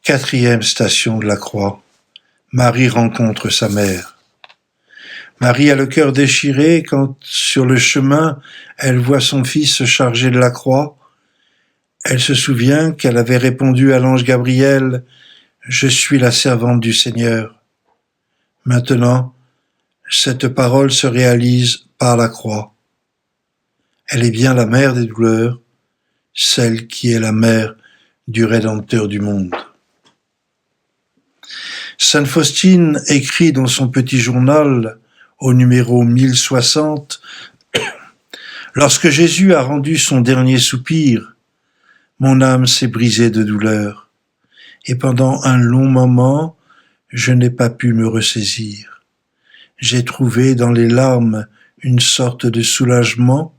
Quatrième station de la croix. Marie rencontre sa mère. Marie a le cœur déchiré quand, sur le chemin, elle voit son fils chargé de la croix. Elle se souvient qu'elle avait répondu à l'ange Gabriel « Je suis la servante du Seigneur ». Maintenant, cette parole se réalise par la croix. Elle est bien la mère des douleurs, celle qui est la mère du Rédempteur du monde. Sainte Faustine écrit dans son petit journal, au numéro 1060, « Lorsque Jésus a rendu son dernier soupir, mon âme s'est brisée de douleur, et pendant un long moment, je n'ai pas pu me ressaisir. J'ai trouvé dans les larmes une sorte de soulagement.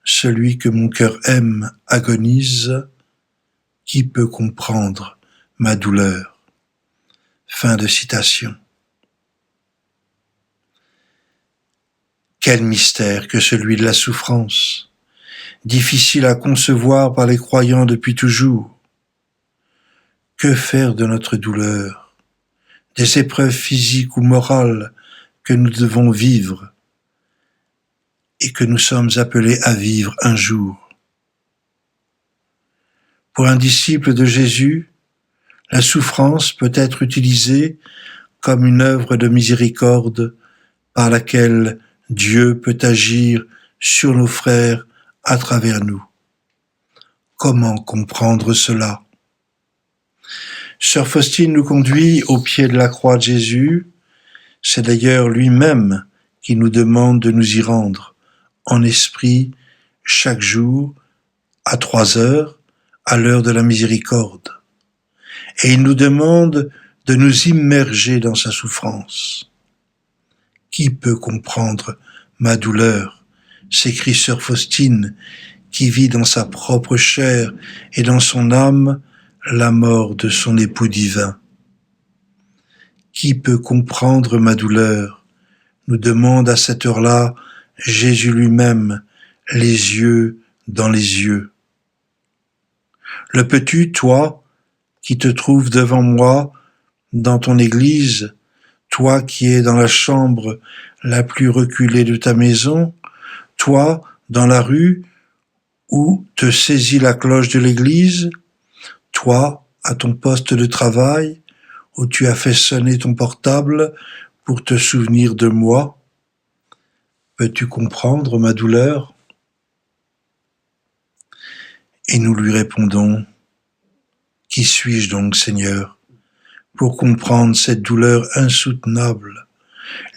Celui que mon cœur aime agonise. Qui peut comprendre ma douleur ?» Fin de citation. Quel mystère que celui de la souffrance, difficile à concevoir par les croyants depuis toujours. Que faire de notre douleur, des épreuves physiques ou morales que nous devons vivre et que nous sommes appelés à vivre un jour? Pour un disciple de Jésus, la souffrance peut être utilisée comme une œuvre de miséricorde par laquelle Dieu peut agir sur nos frères à travers nous. Comment comprendre cela? Sœur Faustine nous conduit au pied de la croix de Jésus. C'est d'ailleurs lui-même qui nous demande de nous y rendre, en esprit, chaque jour, à 3 heures, à l'heure de la miséricorde. Et il nous demande de nous immerger dans sa souffrance. Qui peut comprendre ma douleur? S'écrie sœur Faustine, qui vit dans sa propre chair et dans son âme la mort de son époux divin. Qui peut comprendre ma douleur? Nous demande à cette heure-là Jésus lui-même, les yeux dans les yeux. Le peux-tu, toi, qui te trouves devant moi, dans ton église, toi qui es dans la chambre la plus reculée de ta maison, toi, dans la rue, où te saisit la cloche de l'église, toi, à ton poste de travail, où tu as fait sonner ton portable pour te souvenir de moi, peux-tu comprendre ma douleur? Et nous lui répondons, qui suis-je donc, Seigneur, pour comprendre cette douleur insoutenable,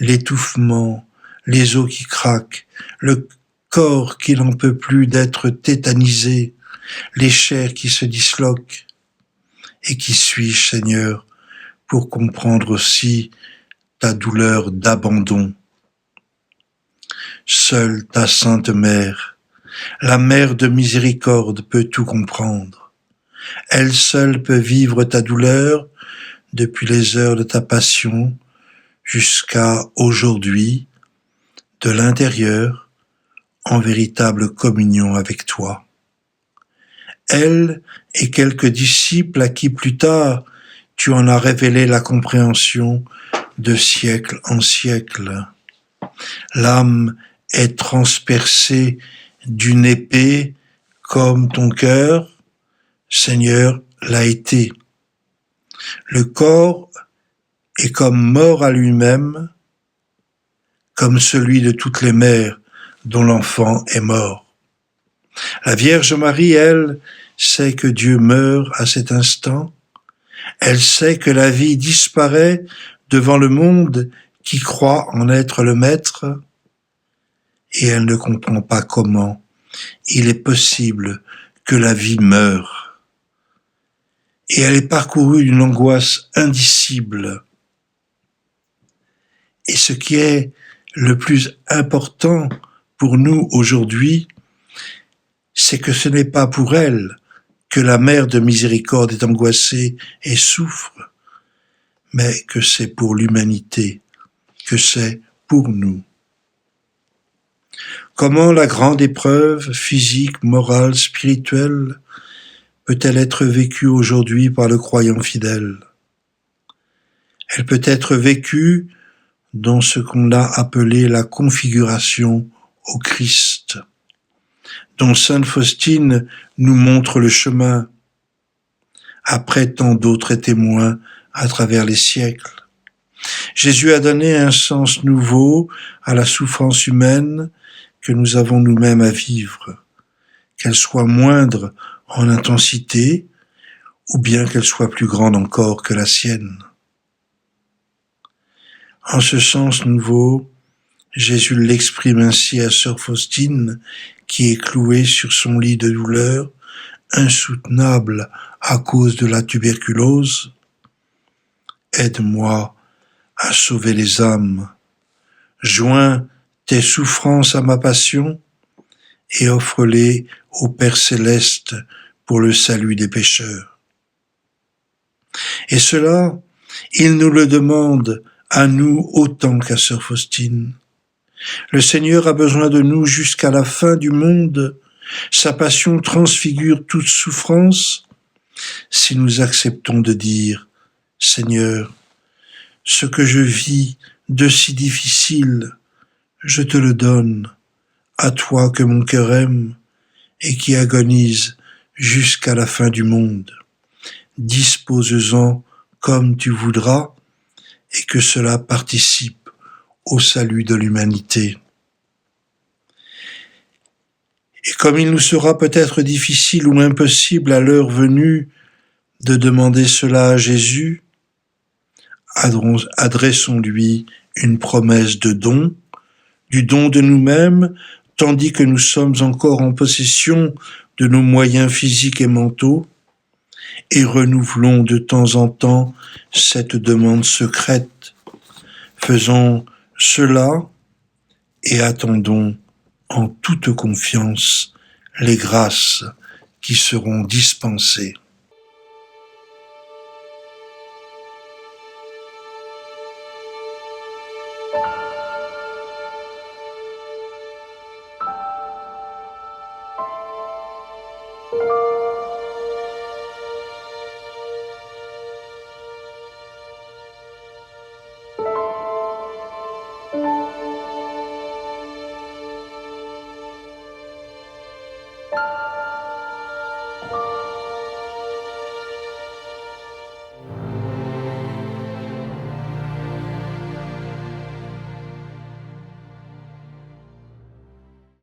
l'étouffement, les os qui craquent, le corps qui n'en peut plus d'être tétanisé, les chairs qui se disloquent? Et qui suis-je, Seigneur, pour comprendre aussi ta douleur d'abandon? Seule ta Sainte Mère, la Mère de miséricorde, peut tout comprendre. Elle seule peut vivre ta douleur depuis les heures de ta passion jusqu'à aujourd'hui, de l'intérieur, en véritable communion avec toi. Elle et quelques disciples à qui plus tard tu en as révélé la compréhension de siècle en siècle. L'âme est transpercée d'une épée comme ton cœur, Seigneur, l'a été. Le corps est comme mort à lui-même, comme celui de toutes les mères dont l'enfant est mort. La Vierge Marie, elle, sait que Dieu meurt à cet instant. Elle sait que la vie disparaît devant le monde qui croit en être le Maître. Et elle ne comprend pas comment il est possible que la vie meure. Et elle est parcourue d'une angoisse indicible. Et ce qui est le plus important pour nous aujourd'hui, c'est que ce n'est pas pour elle que la Mère de miséricorde est angoissée et souffre, mais que c'est pour l'humanité, que c'est pour nous. Comment la grande épreuve physique, morale, spirituelle peut-elle être vécue aujourd'hui par le croyant fidèle? Elle peut être vécue dans ce qu'on a appelé la configuration au Christ, dont sainte Faustine nous montre le chemin, après tant d'autres témoins à travers les siècles. Jésus a donné un sens nouveau à la souffrance humaine que nous avons nous-mêmes à vivre, qu'elle soit moindre en intensité ou bien qu'elle soit plus grande encore que la sienne. En ce sens nouveau, Jésus l'exprime ainsi à sœur Faustine, qui est clouée sur son lit de douleur, insoutenable à cause de la tuberculose. Aide-moi à sauver les âmes. Joins tes souffrances à ma passion et offre-les au Père céleste pour le salut des pécheurs. Et cela, il nous le demande à nous autant qu'à sœur Faustine. Le Seigneur a besoin de nous jusqu'à la fin du monde. Sa passion transfigure toute souffrance. Si nous acceptons de dire, Seigneur, ce que je vis de si difficile, je te le donne, à toi que mon cœur aime et qui agonise jusqu'à la fin du monde. Dispose-en comme tu voudras et que cela participe au salut de l'humanité. Et comme il nous sera peut-être difficile ou impossible à l'heure venue de demander cela à Jésus, adressons-lui une promesse de don, du don de nous-mêmes, tandis que nous sommes encore en possession de nos moyens physiques et mentaux, et renouvelons de temps en temps cette demande secrète. Faisons cela et attendons en toute confiance les grâces qui seront dispensées.